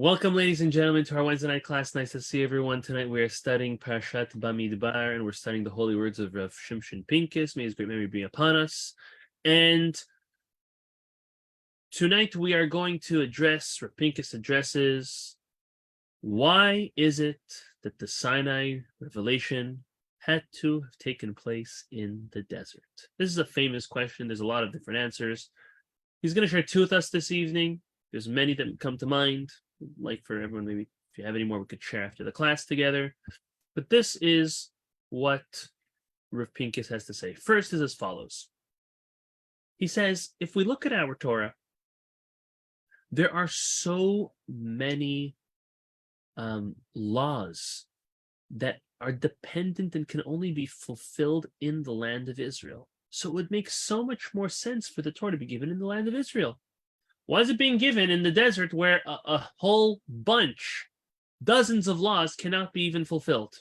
Welcome, ladies and gentlemen, to our Wednesday night class. Nice to see everyone. Tonight we are studying Parashat Bamidbar, and we're studying the holy words of Rav Shimshon Pincus. May his great memory be upon us. And tonight we are going to address, Rav Pincus addresses, why is it that the Sinai revelation had to have taken place in the desert? This is a famous question. There's a lot of different answers. He's going to share two with us this evening. There's many that come to mind. Like for everyone, maybe if you have any more, we could share after the class together. But this is what Rav Pincus has to say. First is as follows. He says, if we look at our Torah, there are so many laws that are dependent and can only be fulfilled in the land of Israel. So it would make so much more sense for the Torah to be given in the land of Israel. Why is it being given in the desert where a whole bunch, dozens of laws cannot be even fulfilled?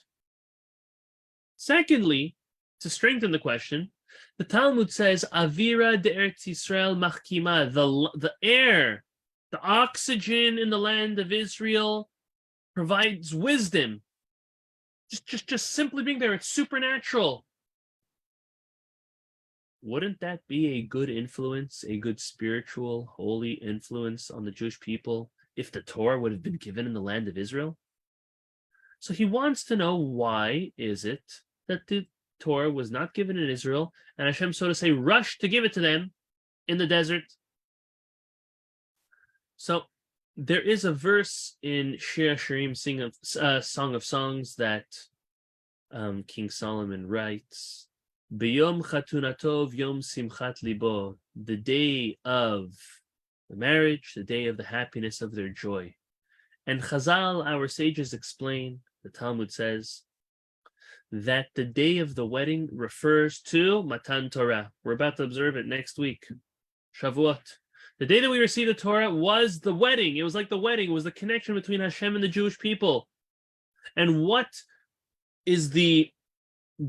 Secondly, to strengthen the question, the Talmud says, Avira de Eretz Yisrael machkima, the air, the oxygen in the land of Israel provides wisdom. Just simply being there, it's supernatural. Wouldn't that be a good influence, a good spiritual, holy influence on the Jewish people if the Torah would have been given in the land of Israel? So he wants to know, why is it that the Torah was not given in Israel and Hashem, so to say, rushed to give it to them in the desert? So there is a verse in Shir Hashirim, Song of Songs, that King Solomon writes, B'yom chatunatov yom simchat libo, the day of the marriage, the day of the happiness of their joy. And Chazal, our sages, explain, the Talmud says, that the day of the wedding refers to Matan Torah. We're about to observe it next week, Shavuot. The day that we received the Torah was the wedding. It was like the wedding. It was the connection between Hashem and the Jewish people. And what is the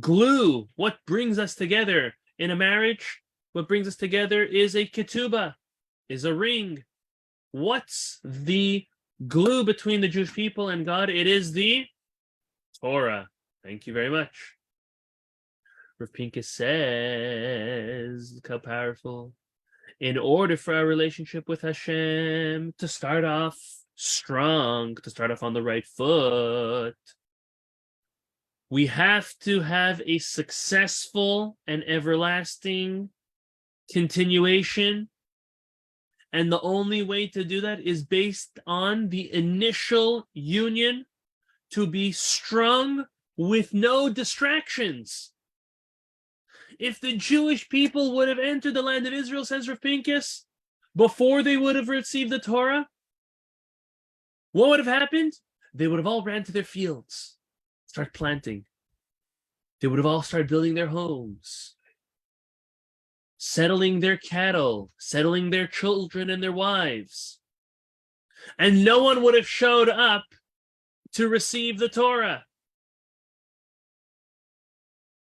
glue? What brings us together in a marriage? What brings us together is a ketubah, is a ring. What's the glue between the Jewish people and God? It is the Torah. Thank you very much. Rav Pincus says, look how powerful. In order for our relationship with Hashem to start off strong, to start off on the right foot, we have to have a successful and everlasting continuation. And the only way to do that is based on the initial union to be strung with no distractions. If the Jewish people would have entered the land of Israel, says Rav Pincus, before they would have received the Torah, what would have happened? They would have all ran to their fields, start planting. They would have all started building their homes, settling their cattle, settling their children and their wives. And no one would have showed up to receive the Torah.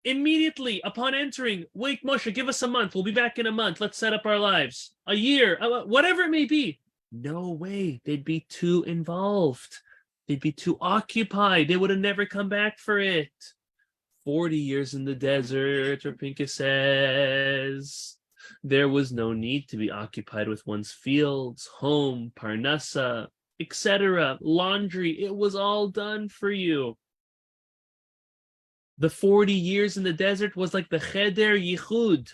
Immediately upon entering, wait, Moshe, give us a month. We'll be back in a month. Let's set up our lives. A year, whatever it may be. No way. They'd be too involved. They'd be too occupied. They would have never come back for it. 40 years in the desert, Rav Pincus says, there was no need to be occupied with one's fields, home, parnasa, etc., laundry. It was all done for you. The 40 years in the desert was like the cheder yichud.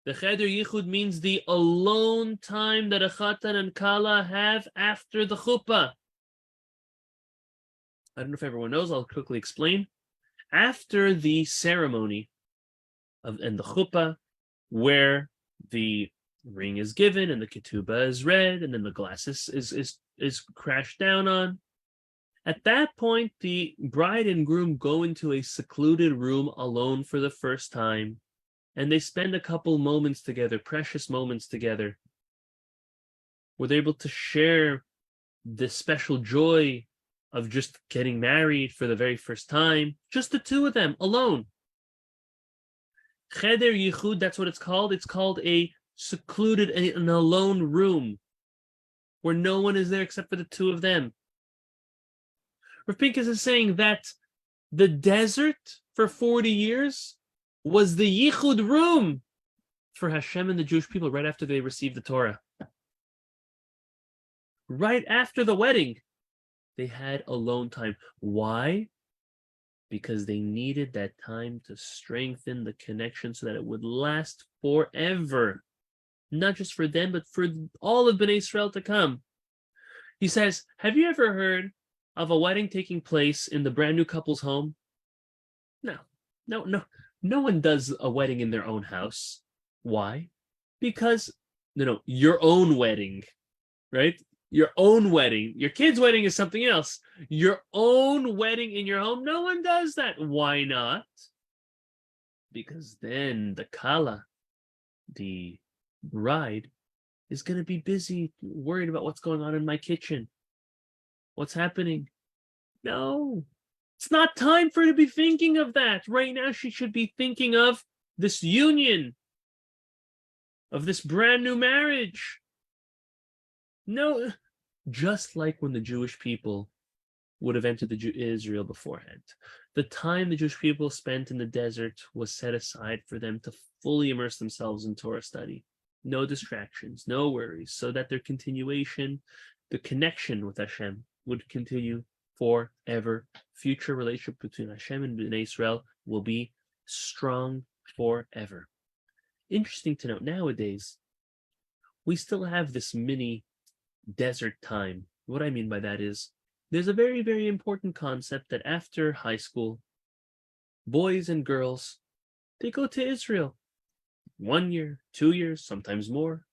The cheder yichud means the alone time that a chatan and kala have after the chuppah. I don't know if everyone knows, I'll quickly explain. After the ceremony and the chuppah, where the ring is given and the ketubah is read and then the glass is crashed down on, at that point, the bride and groom go into a secluded room alone for the first time, and they spend a couple moments together, precious moments together, where they're able to share the special joy of just getting married for the very first time, just the two of them, alone. Cheder Yichud, that's what it's called. It's called a secluded, an alone room. where no one is there except for the two of them. Rav Pincus is saying that the desert for 40 years was the yichud room for Hashem and the Jewish people right after they received the Torah. Right after the wedding, they had alone time. Why? Because they needed that time to strengthen the connection so that it would last forever. Not just for them, but for all of Bnei Israel to come. He says, have you ever heard of a wedding taking place in the brand new couple's home? No one does a wedding in their own house. Why? Because, your own wedding, right? Your own wedding. Your kid's wedding is something else. Your own wedding in your home, no one does that. Why not? Because then the kala, the bride, is going to be busy, worried about what's going on in my kitchen. What's happening? No. It's not time for her to be thinking of that. Right now, she should be thinking of this union, of this brand new marriage. No, just like when the Jewish people would have entered Israel beforehand. The time the Jewish people spent in the desert was set aside for them to fully immerse themselves in Torah study. No distractions, no worries, so that their continuation, the connection with Hashem, would continue forever. Future relationship between Hashem and Bnei Israel will be strong forever. Interesting to note, nowadays, we still have this mini desert time. What I mean by that is, there's a very, very important concept that after high school, boys and girls, they go to Israel. 1 year, 2 years, sometimes more.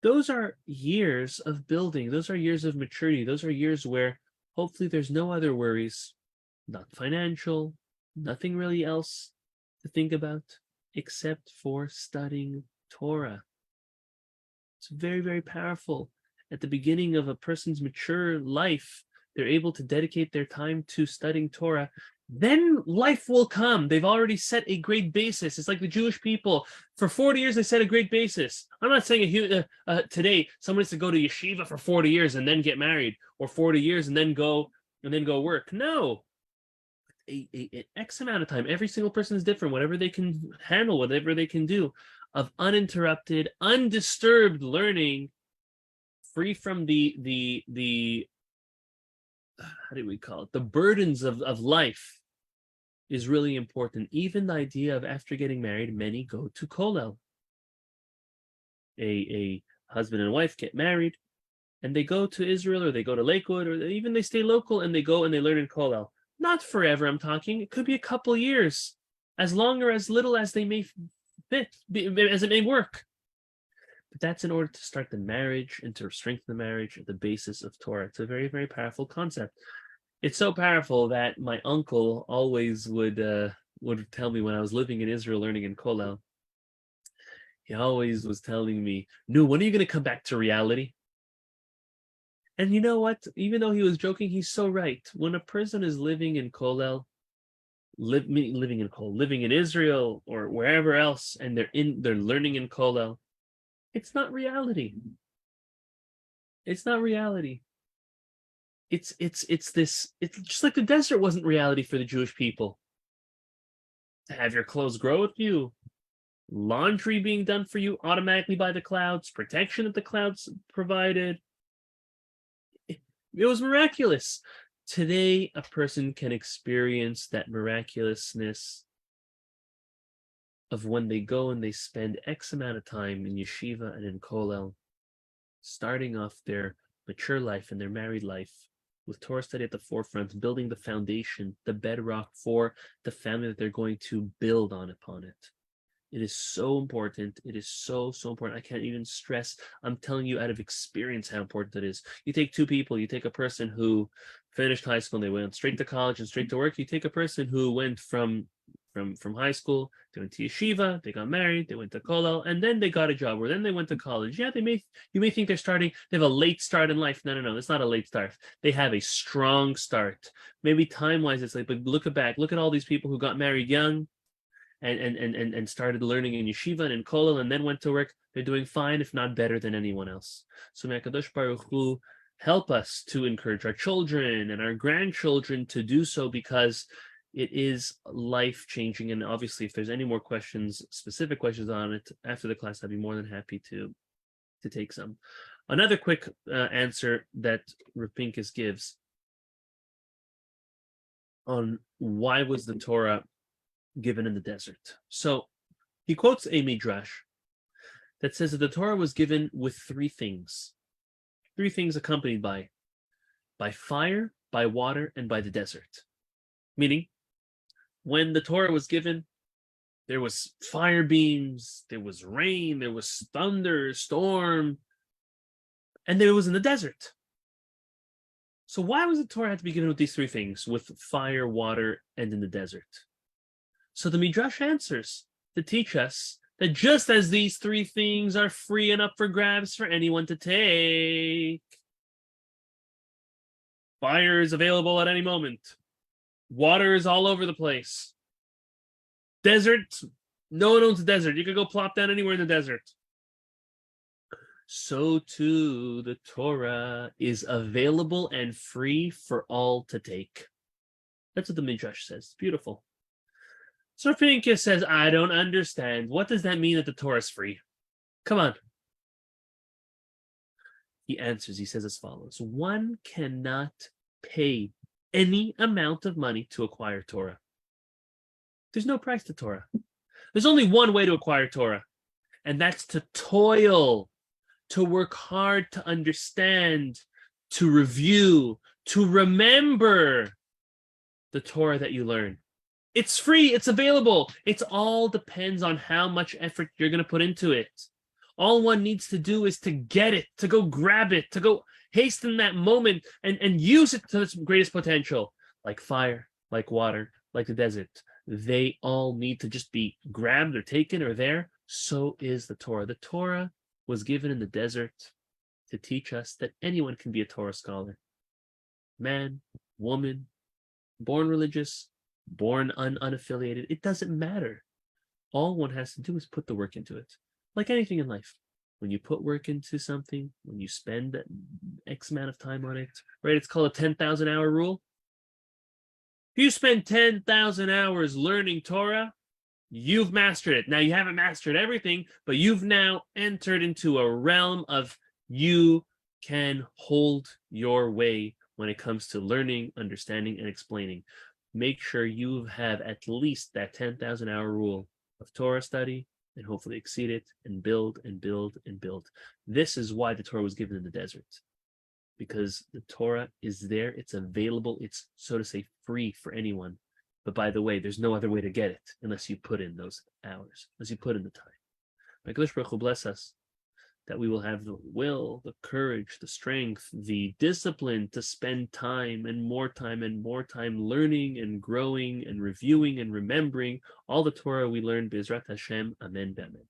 Those are years of building. Those are years of maturity. Those are years where hopefully there's no other worries, not financial, nothing really else to think about except for studying Torah. It's very, very powerful. At the beginning of a person's mature life, they're able to dedicate their time to studying Torah. Then life will come. They've already set a great basis. It's like the Jewish people. For 40 years, they set a great basis. I'm not saying today someone has to go to yeshiva for 40 years and then get married, or 40 years and then go work. No. An X amount of time. Every single person is different. Whatever they can handle, whatever they can do, of uninterrupted, undisturbed learning, free from the how do we call it? The burdens of life is really important. Even the idea of after getting married, many go to kollel. A husband and wife get married, and they go to Israel, or they go to Lakewood, or even they stay local and they go and they learn in kollel. Not forever, I'm talking. It could be a couple years, as long or as little as they may fit, as it may work. But that's in order to start the marriage and to strengthen the marriage at the basis of Torah. It's a very, very powerful concept. It's so powerful that my uncle always would tell me when I was living in Israel learning in kollel. He always was telling me, "No, when are you going to come back to reality?" And you know what? Even though he was joking, he's so right. When a person is living in kollel, living in Israel or wherever else, and they're learning in kollel, it's not reality. It's not reality. It's just like the desert wasn't reality for the Jewish people. To have your clothes grow with you, laundry being done for you automatically by the clouds, protection that the clouds provided. It was miraculous. Today, a person can experience that miraculousness of when they go and they spend X amount of time in yeshiva and in kollel, starting off their mature life and their married life with Torah study at the forefront, building the foundation, the bedrock for the family that they're going to build upon it. It is so important. It is so, so important. I can't even stress. I'm telling you out of experience how important it is. You take two people. You take a person who finished high school and they went straight to college and straight to work. You take a person who went from high school, they went to yeshiva, they got married, they went to kollel, and then they got a job, or then they went to college. Yeah, you may think they have a late start in life. No, it's not a late start. They have a strong start. Maybe time-wise it's late, but look at all these people who got married young, and started learning in yeshiva and in kollel and then went to work, they're doing fine, if not better than anyone else. So may HaKadosh Baruch Hu help us to encourage our children and our grandchildren to do so, because it is life-changing. And obviously, if there's any more questions, specific questions on it after the class, I'd be more than happy to take some. Another quick answer that Rav Pincus gives on why was the Torah given in the desert. So he quotes a midrash that says that the Torah was given with three things accompanied by fire, by water, and by the desert. Meaning, when the Torah was given, there was fire beams, there was rain, there was thunder, storm, and there was in the desert. So why was the Torah had to be given with these three things, with fire, water, and in the desert? So the Midrash answers to teach us that just as these three things are free and up for grabs for anyone to take, fire is available at any moment, water is all over the place, desert, no one owns the desert, you could go plop down anywhere in the desert. So too the Torah is available and free for all to take. That's what the Midrash says. It's beautiful. So Pincus says, I don't understand. What does that mean that the Torah is free? Come on. He answers, he says as follows. One cannot pay any amount of money to acquire Torah. There's no price to Torah. There's only one way to acquire Torah, and that's to toil, to work hard, to understand, to review, to remember the Torah that you learn. It's free, it's available. It all depends on how much effort you're going to put into it. All one needs to do is to get it, to go grab it, to go hasten that moment and use it to its greatest potential. Like fire, like water, like the desert. They all need to just be grabbed or taken or there. So is the Torah. The Torah was given in the desert to teach us that anyone can be a Torah scholar. Man, woman, born religious, born unaffiliated, it doesn't matter. All one has to do is put the work into it. Like anything in life. When you put work into something, when you spend X amount of time on it, right? It's called a 10,000 hour rule. If you spend 10,000 hours learning Torah, you've mastered it. Now, you haven't mastered everything, but you've now entered into a realm of you can hold your way when it comes to learning, understanding, and explaining. Make sure you have at least that 10,000 hour rule of Torah study and hopefully exceed it and build and build and build. This is why the Torah was given in the desert, because the Torah is there, it's available, it's, so to say, free for anyone. But by the way, there's no other way to get it unless you put in those hours, unless you put in the time. May HaKadosh Baruch Hu bless us, that we will have the will, the courage, the strength, the discipline to spend time and more time learning and growing and reviewing and remembering all the Torah we learned. B'ezrat Hashem. Amen. Amen.